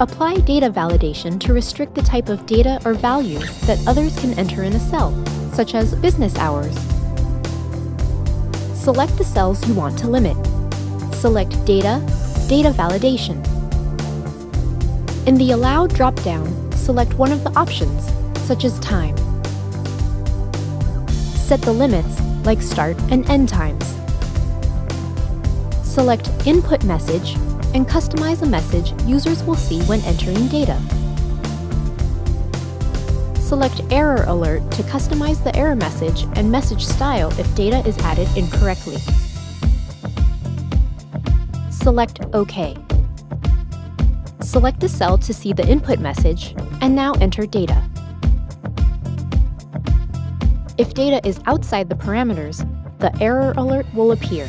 Apply data validation to restrict the type of data or values that others can enter in a cell, such as business hours. Select the cells you want to limit. Select Data, Data Validation. In the Allow drop-down, select one of the options, such as time. Set the limits, like start and end times. Select Input Message and customize a message users will see when entering data. Select Error Alert to customize the error message and message style if data is added incorrectly. Select OK. Select the cell to see the input message, and now enter data. If data is outside the parameters, the error alert will appear.